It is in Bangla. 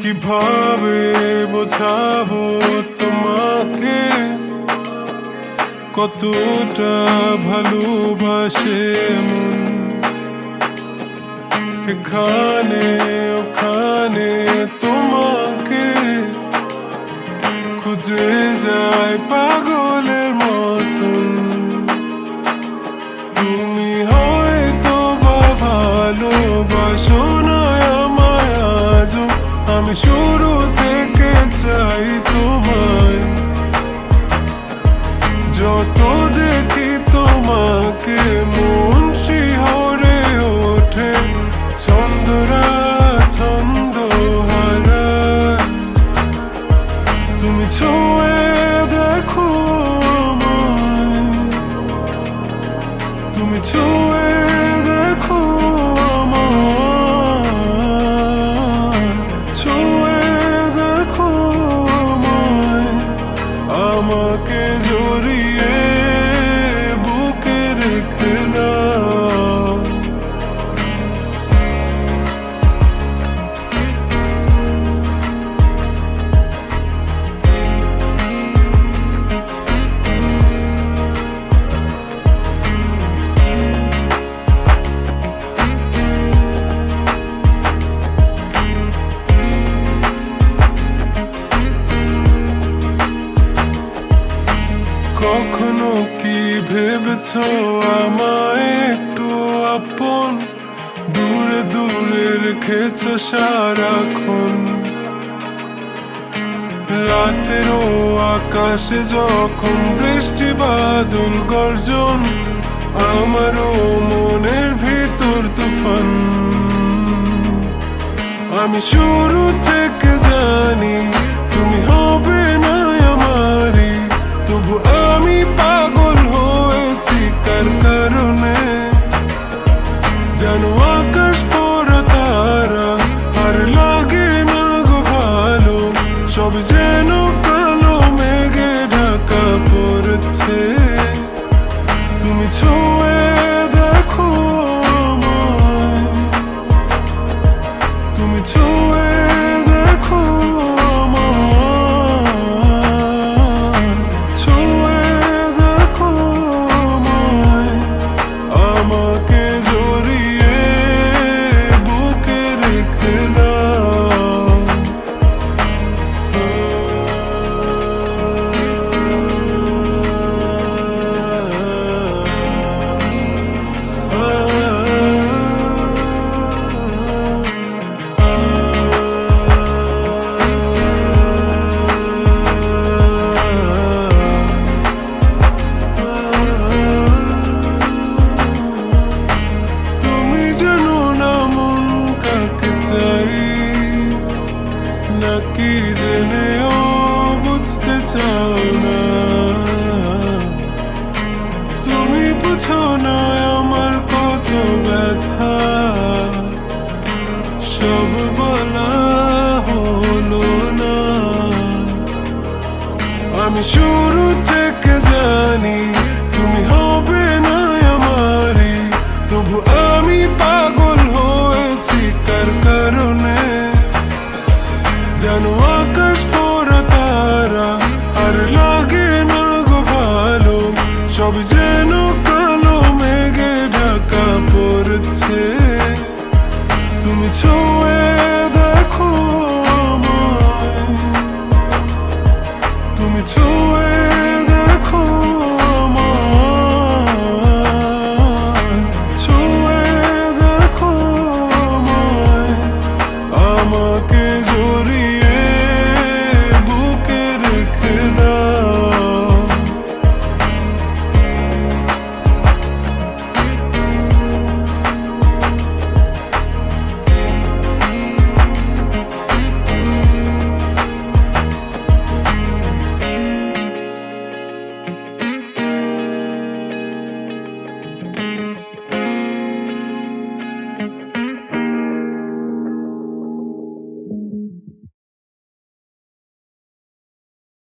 কিভাবে বোঝাবো তোমাকে কতটা ভালোবাসে মন। এখানে ওখানে তোমাকে খুঁজে যায় পাগলের মতন। তুমি হয়তো বা ভালোবাসো না আমায় আজও, আমি শুরু থেকে চাই তোমায়। যত দেখি তোমাকে মন শিহরে ওঠে, ছন্দরা ছন্দ হারায়। তুমি ছুঁয়ে দেখো আমায়, তুমি ছুঁয়ে দেখো আমায়, ছুঁয়ে দেখো আমায়। আমাকে জড়িয়ে বুকে রেখে দাও। কখনো কি ভেবেছ আমায় একটু আপন, দূরে দূরে রেখেছ সারাক্ষণ। রাতেরও আকাশে যখন বৃষ্টি বাদল গর্জন, আমারও মনের ভিতর তুফান। আমি শুরু থেকে জানি তুমি হবে না আমারই, তবু আমি পাগল হয়েছি কার কারণে। জানো আকাশ পড়া তারা আর লাগে না গো ভালো, সব যেন কালো মেঘে ঢাকা পড়েছে। তুমি ছুঁয়ে দেখো আমায়, তুমি ছুঁয়ে দেখো আমায়, ছুঁয়ে দেখো আমায়। আমাকে জড়িয়ে বুকে রেখে দাও। তুমি জানো না মন কাকে চাই, নাকি জেনেও বুঝতে চাও না। তুমি বুঝো না আমার কত ব্যথা, সব বলা হলো না। আমি শুরু থেকে জানি তুমি হবে না আমারই, তবু আমি পাগল হয়েছি কার কারণে। জানো আকাশ পড়া তারা আর লাগে না গো ভালো, সব যেন কালো মেঘে ঢাকা পড়েছে। তুমি ছুঁয়ে